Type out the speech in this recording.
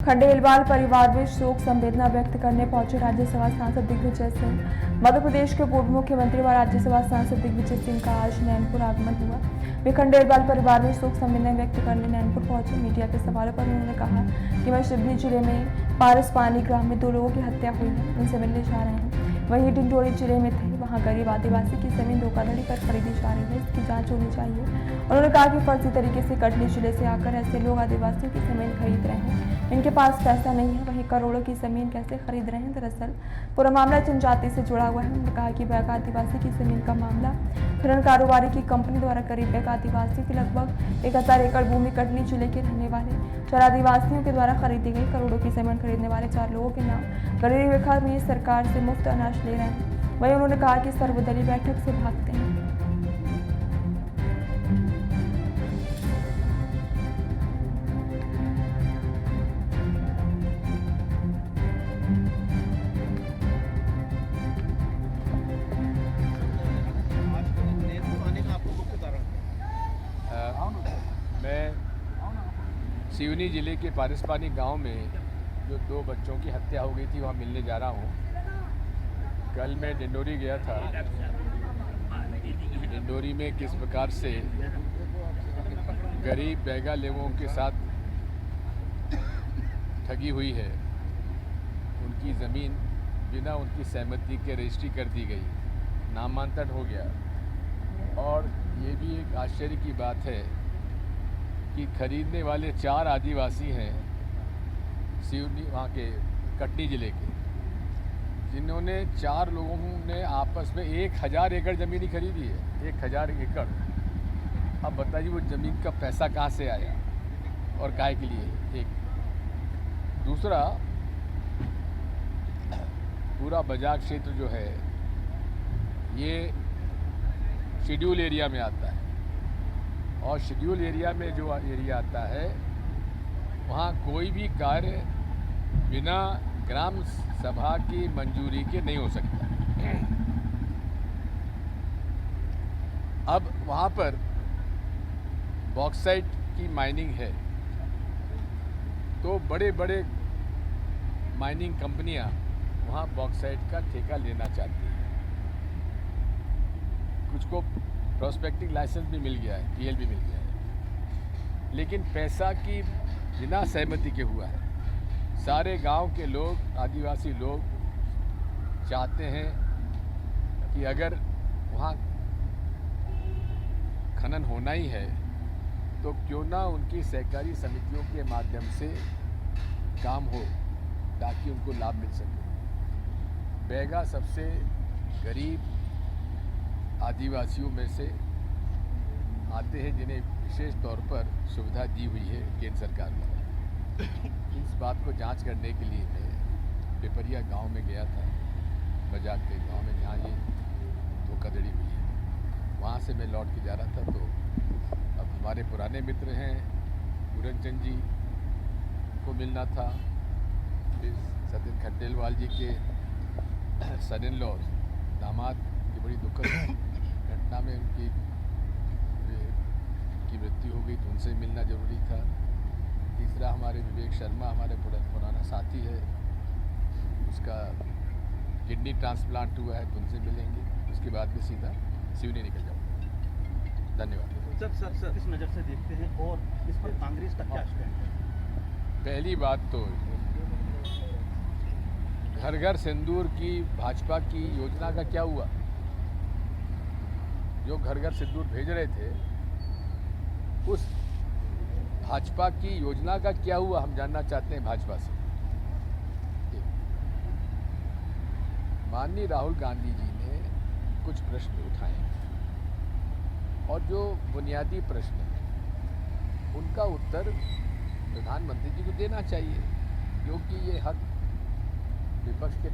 खंडेलवाल परिवार में शोक संवेदना व्यक्त करने पहुंचे राज्यसभा सांसद दिग्विजय सिंह। मध्य प्रदेश के पूर्व मुख्यमंत्री व राज्यसभा सांसद दिग्विजय सिंह का आज नैनपुर आगमन हुआ। वे खंडेलवाल परिवार में शोक संवेदना व्यक्त करने नैनपुर पहुंचे। मीडिया के सवालों पर उन्होंने कहा कि मैं शिवनी जिले में पारसपानी ग्राम में 2 लोगों की हत्या हुई है, उनसे मिलने जा रहे हैं। वहीं डिंडोरी जिले में थे, वहां गरीब आदिवासी की जमीन धोखाधड़ी पर खरीदी जा रही है, इसकी जांच होनी चाहिए। उन्होंने कहा कि फर्जी तरीके से कटनी जिले से आकर ऐसे लोग आदिवासियों की जमीन खरीद रहे हैं, इनके पास पैसा नहीं है, वहीं करोड़ों की जमीन कैसे खरीद रहे हैं। दरअसल पूरा मामला जनजाति से जुड़ा हुआ है। उन्होंने कहा कि बैग आदिवासी की जमीन का मामला खनन कारोबारी की कंपनी द्वारा करीब बैग आदिवासी की लगभग 1000 एकड़ भूमि कटनी जिले के रहने वाले 4 आदिवासियों के द्वारा खरीदी गई। करोड़ों की जमीन खरीदने वाले 4 लोगों के नाम गरीबी रेखा में सरकार से मुफ्त अनाज ले रहे हैं। वहीं उन्होंने कहा कि सर्वदलीय बैठक से भागते हैं। मैं सिवनी जिले के पारसपानी गांव में जो 2 बच्चों की हत्या हो गई थी वहां मिलने जा रहा हूं। कल मैं डिंडोरी गया था। डिंडोरी में किस प्रकार से गरीब बैगा लोगों के साथ ठगी हुई है, उनकी ज़मीन बिना उनकी सहमति के रजिस्ट्री कर दी गई, नामांतरण हो गया। और ये भी एक आश्चर्य की बात है कि खरीदने वाले 4 आदिवासी हैं सिवनी वहाँ के कटनी ज़िले के, जिन्होंने 4 लोगों ने आपस में 1000 एकड़ ज़मीन ही खरीदी है। 1000 एकड़। अब बताइए वो ज़मीन का पैसा कहाँ से आया और काहे के लिए। एक दूसरा, पूरा बाजार क्षेत्र जो है ये शेड्यूल एरिया में आता है, और शेड्यूल एरिया में जो एरिया आता है वहाँ कोई भी कार्य बिना ग्राम सभा की मंजूरी के नहीं हो सकता। अब वहाँ पर बॉक्साइट की माइनिंग है, तो बड़े बड़े माइनिंग कंपनियाँ वहाँ बॉक्साइट का ठेका लेना चाहती हैं। कुछ को प्रोस्पेक्टिंग लाइसेंस भी मिल गया है, टीएल भी मिल गया है, लेकिन पैसा की बिना सहमति के हुआ है। सारे गांव के लोग, आदिवासी लोग चाहते हैं कि अगर वहाँ खनन होना ही है तो क्यों ना उनकी सहकारी समितियों के माध्यम से काम हो, ताकि उनको लाभ मिल सके। बैगा सबसे गरीब आदिवासियों में से आते हैं, जिन्हें विशेष तौर पर सुविधा दी हुई है केंद्र सरकार द्वारा। इस बात को जांच करने के लिए मैं पिपरिया गांव में गया था, बाजार के गांव में जहाँ ये धोखाधड़ी हुई है। वहाँ से मैं लौट के जा रहा था, तो अब हमारे पुराने मित्र हैं पूरनचंद जी को मिलना था, फिर सत्येंद्र खंडेलवाल जी के सन इन लॉ दामाद की बड़ी दुखद घटना में उनकी मृत्यु हो गई, तो उनसे मिलना जरूरी था। तीसरा, हमारे विवेक शर्मा, हमारे पुराना साथी है, उसका किडनी ट्रांसप्लांट हुआ है, तो उनसे मिलेंगे। उसके बाद में सीधा सिवनी निकल जाऊँगा। धन्यवाद। सर किस नज़र से देखते हैं और इस पर कांग्रेस का क्या स्टैंड है? पहली बात तो घर घर सिंदूर की भाजपा की योजना का क्या हुआ? जो घर घर सिंदूर भेज रहे थे, उस भाजपा की योजना का क्या हुआ, हम जानना चाहते हैं भाजपा से। माननीय राहुल गांधी जी ने कुछ प्रश्न उठाए, और जो बुनियादी प्रश्न है उनका उत्तर प्रधानमंत्री जी को देना चाहिए, क्योंकि ये हक विपक्ष के